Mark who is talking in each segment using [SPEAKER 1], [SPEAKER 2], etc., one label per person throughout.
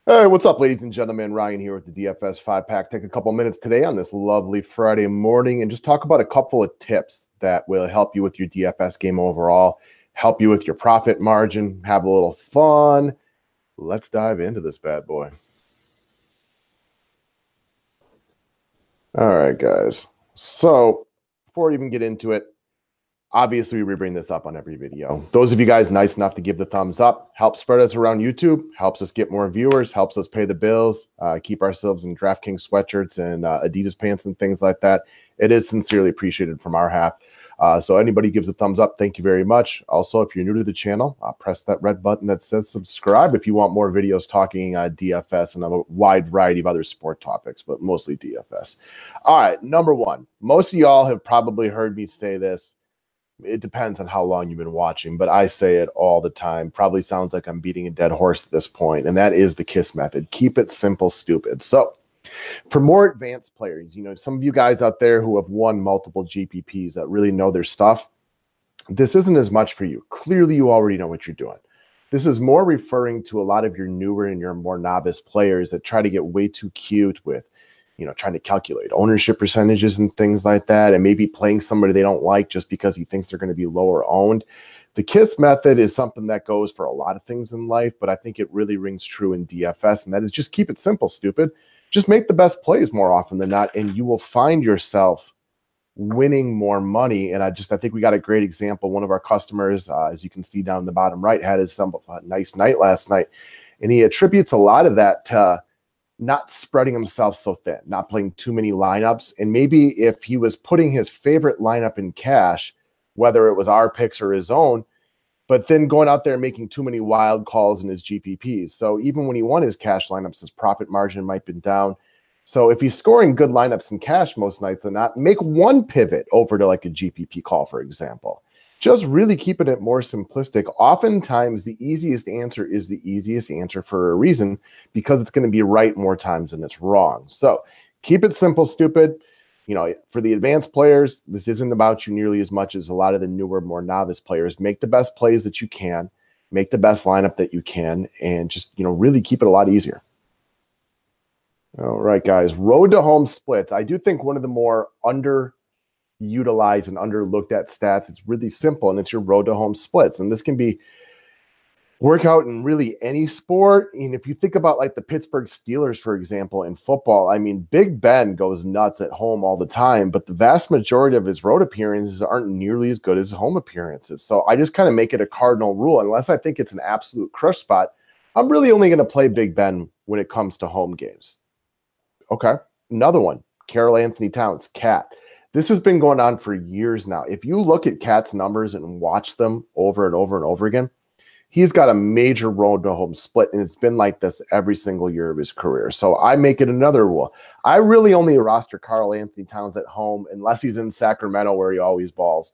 [SPEAKER 1] Hey, what's up, ladies and gentlemen? Ryan here with the DFS 5-pack. Take a couple minutes today on this lovely Friday morning and just talk about a couple of tips that will help you with your DFS game overall, help you with your profit margin, have a little fun. Let's dive into this bad boy. All right, guys. So before we even get into it, obviously, we bring this up on every video. Those of you guys nice enough to give the thumbs up, helps spread us around YouTube, helps us get more viewers, helps us pay the bills, keep ourselves in DraftKings sweatshirts and Adidas pants and things like that. It is sincerely appreciated from our half. So anybody gives a thumbs up, thank you very much. Also, if you're new to the channel, press that red button that says subscribe if you want more videos talking DFS and a wide variety of other sport topics, but mostly DFS. All right, number one. Most of y'all have probably heard me say this. It depends on how long you've been watching, but I say it all the time. Probably sounds like I'm beating a dead horse at this point, and that is the K.I.S.S method. Keep it simple, stupid. So for more advanced players, some of you guys out there who have won multiple GPPs that really know their stuff, this isn't as much for you. Clearly, you already know what you're doing. This is more referring to a lot of your newer and your more novice players that try to get way too cute with trying to calculate ownership percentages and things like that, and maybe playing somebody they don't like just because he thinks they're going to be lower owned. The K.I.S.S method is something that goes for a lot of things in life, but I think it really rings true in DFS, and that is just keep it simple, stupid. Just make the best plays more often than not, and you will find yourself winning more money. And I think we got a great example. One of our customers, as you can see down in the bottom right, had his nice night last night, and he attributes a lot of that to not spreading himself so thin, not playing too many lineups. And maybe if he was putting his favorite lineup in cash, whether it was our picks or his own, but then going out there and making too many wild calls in his GPPs. So even when he won his cash lineups, his profit margin might be down. So if he's scoring good lineups in cash most nights than not, make one pivot over to like a GPP call, for example. Just really keeping it more simplistic. Oftentimes, the easiest answer is the easiest answer for a reason, because it's going to be right more times than it's wrong. So keep it simple, stupid. For the advanced players, this isn't about you nearly as much as a lot of the newer, more novice players. Make the best plays that you can, make the best lineup that you can, and just, really keep it a lot easier. All right, guys, road to home splits. I do think one of the more underutilized and underlooked at stats. It's really simple, and it's your road to home splits. And this can be workout in really any sport. And if you think about like the Pittsburgh Steelers, for example, in football, I mean, Big Ben goes nuts at home all the time, but the vast majority of his road appearances aren't nearly as good as home appearances. So I just kind of make it a cardinal rule. Unless I think it's an absolute crush spot, I'm really only going to play Big Ben when it comes to home games. Okay. Another one, Carol Anthony Towns, Cat. This has been going on for years now. If you look at Cat's numbers and watch them over and over and over again, he's got a major road to home split, and it's been like this every single year of his career. So I make it another rule. I really only roster Carl Anthony Towns at home unless he's in Sacramento, where he always balls,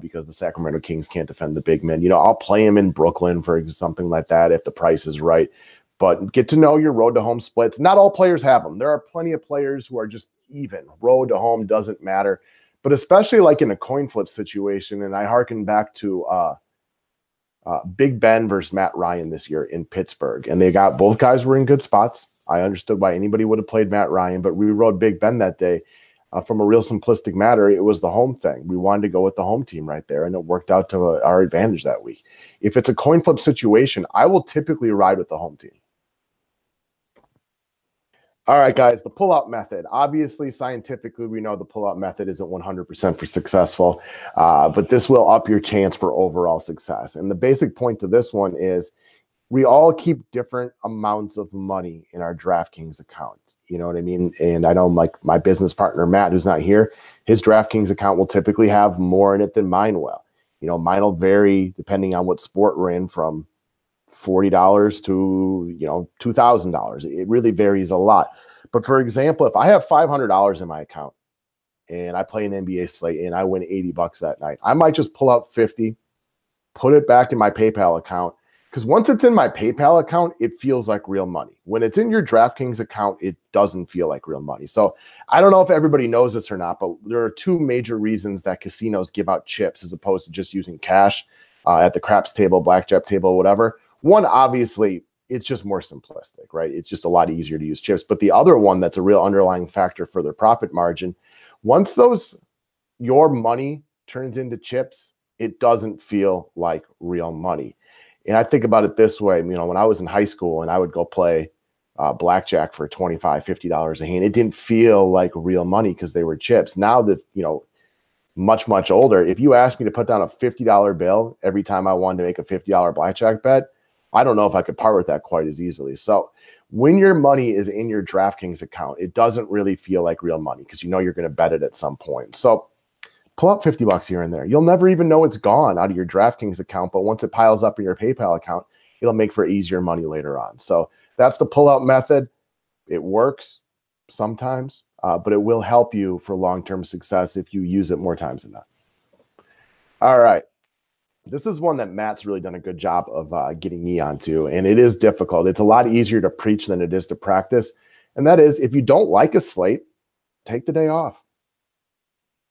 [SPEAKER 1] because the Sacramento Kings can't defend the big men. I'll play him in Brooklyn for something like that if the price is right. But get to know your road to home splits. Not all players have them. There are plenty of players who are just even. Road to home doesn't matter. But especially like in a coin flip situation, and I hearken back to Big Ben versus Matt Ryan this year in Pittsburgh. And both guys were in good spots. I understood why anybody would have played Matt Ryan, but we rode Big Ben that day. From a real simplistic matter, it was the home thing. We wanted to go with the home team right there, and it worked out to our advantage that week. If it's a coin flip situation, I will typically ride with the home team. All right, guys, the pullout method. Obviously, scientifically, we know the pullout method isn't 100% for successful, but this will up your chance for overall success. And the basic point to this one is we all keep different amounts of money in our DraftKings account. You know what I mean? And I know like my business partner, Matt, who's not here, his DraftKings account will typically have more in it than mine will. Mine will vary depending on what sport we're in, from $40 to, $2,000. It really varies a lot. But for example, if I have $500 in my account and I play an NBA slate and I win $80 that night, I might just pull out 50, put it back in my PayPal account. Because once it's in my PayPal account, it feels like real money. When it's in your DraftKings account, it doesn't feel like real money. So I don't know if everybody knows this or not, but there are two major reasons that casinos give out chips as opposed to just using cash at the craps table, blackjack table, whatever. One, obviously, it's just more simplistic, right? It's just a lot easier to use chips. But the other one that's a real underlying factor for their profit margin, once your money turns into chips, it doesn't feel like real money. And I think about it this way, when I was in high school and I would go play blackjack for $25, $50 a hand, it didn't feel like real money because they were chips. Now this, much, much older, if you asked me to put down a $50 bill every time I wanted to make a $50 blackjack bet, I don't know if I could part with that quite as easily. So when your money is in your DraftKings account, it doesn't really feel like real money because you're going to bet it at some point. So pull up $50 here and there. You'll never even know it's gone out of your DraftKings account, but once it piles up in your PayPal account, it'll make for easier money later on. So that's the pull-out method. It works sometimes, but it will help you for long-term success if you use it more times than not. All right. This is one that Matt's really done a good job of getting me onto, and it is difficult. It's a lot easier to preach than it is to practice. And that is, if you don't like a slate, take the day off.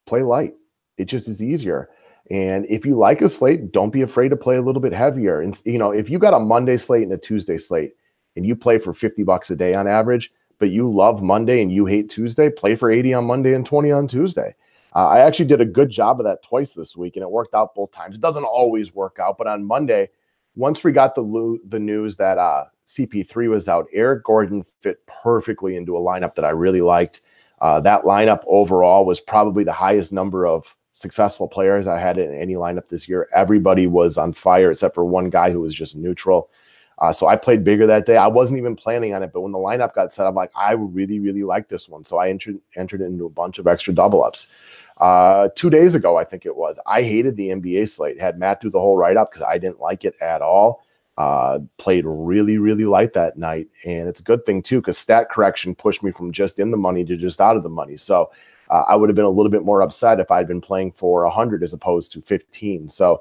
[SPEAKER 1] Play light. It just is easier. And if you like a slate, don't be afraid to play a little bit heavier. And, if you got a Monday slate and a Tuesday slate and you play for $50 a day on average, but you love Monday and you hate Tuesday, play for 80 on Monday and 20 on Tuesday. I actually did a good job of that twice this week, and it worked out both times. It doesn't always work out, but on Monday, once we got the news that CP3 was out, Eric Gordon fit perfectly into a lineup that I really liked. That lineup overall was probably the highest number of successful players I had in any lineup this year. Everybody was on fire except for one guy who was just neutral. So I played bigger that day. I wasn't even planning on it, but when the lineup got set, I'm like, I really, really like this one. So I entered into a bunch of extra double ups. 2 days ago, I think it was, I hated the NBA slate. Had Matt do the whole write-up because I didn't like it at all. Played really, really light that night. And it's a good thing, too, because stat correction pushed me from just in the money to just out of the money. So I would have been a little bit more upset if I'd been playing for 100 as opposed to 15. So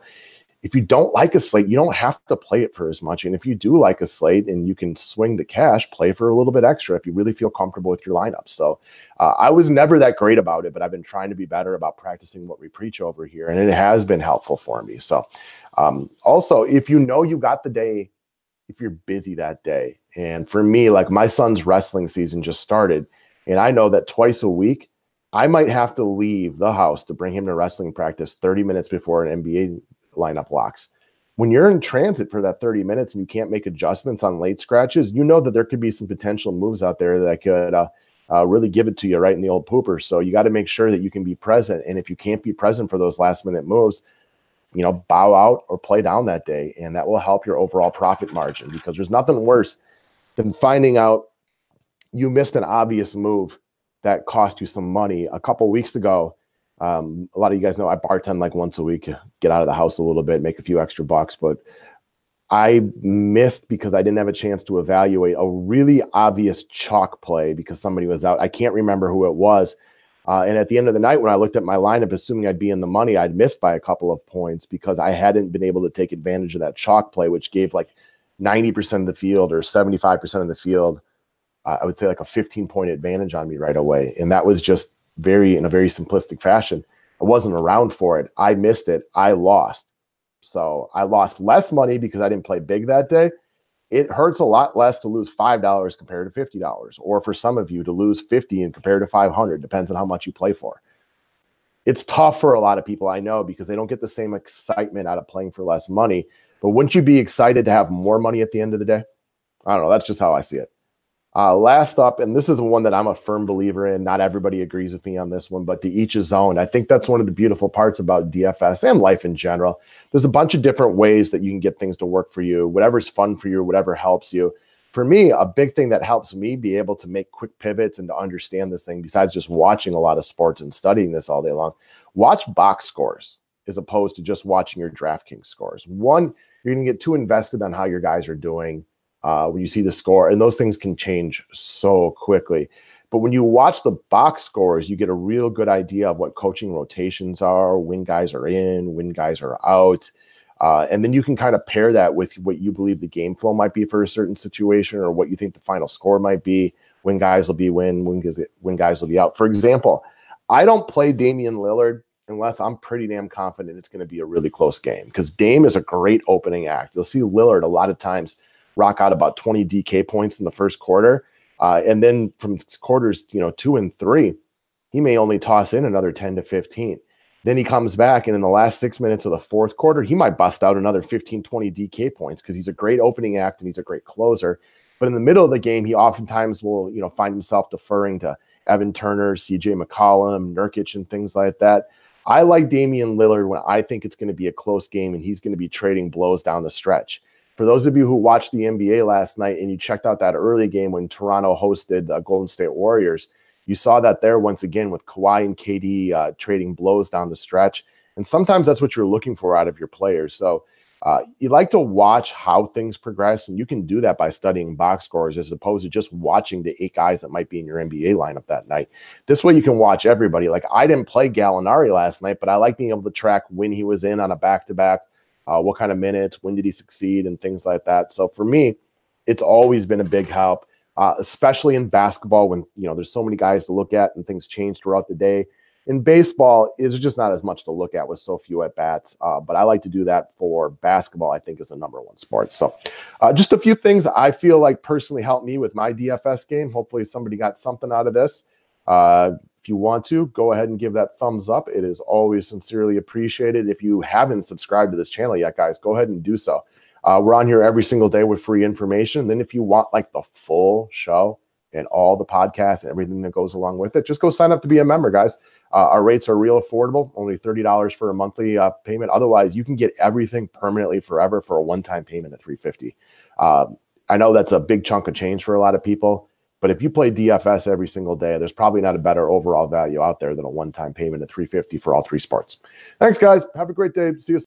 [SPEAKER 1] if you don't like a slate, you don't have to play it for as much. And if you do like a slate and you can swing the cash, play for a little bit extra if you really feel comfortable with your lineup. So I was never that great about it, but I've been trying to be better about practicing what we preach over here. And it has been helpful for me. So also, if you got the day, if you're busy that day, and for me, like my son's wrestling season just started, and I know that twice a week, I might have to leave the house to bring him to wrestling practice 30 minutes before an NBA lineup locks. When you're in transit for that 30 minutes and you can't make adjustments on late scratches, that there could be some potential moves out there that could really give it to you right in the old pooper. So you got to make sure that you can be present. And if you can't be present for those last minute moves, bow out or play down that day. And that will help your overall profit margin, because there's nothing worse than finding out you missed an obvious move that cost you some money. A couple weeks ago, a lot of you guys know I bartend like once a week, get out of the house a little bit, make a few extra bucks, but I missed because I didn't have a chance to evaluate a really obvious chalk play because somebody was out. I can't remember who it was. And at the end of the night, when I looked at my lineup, assuming I'd be in the money, I'd missed by a couple of points because I hadn't been able to take advantage of that chalk play, which gave like 90% of the field or 75% of the field. I would say like a 15-point advantage on me right away. And that was just in a very simplistic fashion. I wasn't around for it. I missed it. I lost. So I lost less money because I didn't play big that day. It hurts a lot less to lose $5 compared to $50, or for some of you to lose 50 and compared to 500, depends on how much you play for. It's tough for a lot of people, I know, because they don't get the same excitement out of playing for less money. But wouldn't you be excited to have more money at the end of the day? I don't know. That's just how I see it. Last up, and this is one that I'm a firm believer in. Not everybody agrees with me on this one, but to each his own. I think that's one of the beautiful parts about DFS and life in general. There's a bunch of different ways that you can get things to work for you, whatever's fun for you, whatever helps you. For me, a big thing that helps me be able to make quick pivots and to understand this thing, besides just watching a lot of sports and studying this all day long, watch box scores as opposed to just watching your DraftKings scores. One, you're going to get too invested on how your guys are doing when you see the score, and those things can change so quickly. But when you watch the box scores, you get a real good idea of what coaching rotations are, when guys are in, when guys are out. And then you can kind of pair that with what you believe the game flow might be for a certain situation, or what you think the final score might be, when guys will be when guys will be out. For example, I don't play Damian Lillard unless I'm pretty damn confident it's going to be a really close game, because Dame is a great opening act. You'll see Lillard a lot of times rock out about 20 DK points in the first quarter. And then from quarters, 2 and 3, he may only toss in another 10 to 15. Then he comes back, and in the last 6 minutes of the fourth quarter, he might bust out another 15, 20 DK points because he's a great opening act and he's a great closer. But in the middle of the game, he oftentimes will, find himself deferring to Evan Turner, CJ McCollum, Nurkic, and things like that. I like Damian Lillard when I think it's going to be a close game and he's going to be trading blows down the stretch. For those of you who watched the NBA last night and you checked out that early game when Toronto hosted the Golden State Warriors, you saw that there once again with Kawhi and KD trading blows down the stretch. And sometimes that's what you're looking for out of your players. So you like to watch how things progress, and you can do that by studying box scores as opposed to just watching the 8 guys that might be in your NBA lineup that night. This way you can watch everybody. Like, I didn't play Gallinari last night, but I like being able to track when he was in on a back-to-back, what kind of minutes, when did he succeed, and things like that. So for me, it's always been a big help. Especially in basketball when, there's so many guys to look at and things change throughout the day. In baseball, it's just not as much to look at with so few at-bats. But I like to do that for basketball, I think, is the number one sport. So just a few things I feel like personally helped me with my DFS game. Hopefully somebody got something out of this. If you want to, go ahead and give that thumbs up. It is always sincerely appreciated. If you haven't subscribed to this channel yet, guys, go ahead and do so. We're on here every single day with free information. Then if you want like the full show and all the podcasts and everything that goes along with it, just go sign up to be a member, guys. Our rates are real affordable, only $30 for a monthly payment. Otherwise, you can get everything permanently forever for a one-time payment of $350. I know that's a big chunk of change for a lot of people, but if you play DFS every single day, there's probably not a better overall value out there than a one-time payment of $350 for all 3 sports. Thanks, guys. Have a great day. See you soon.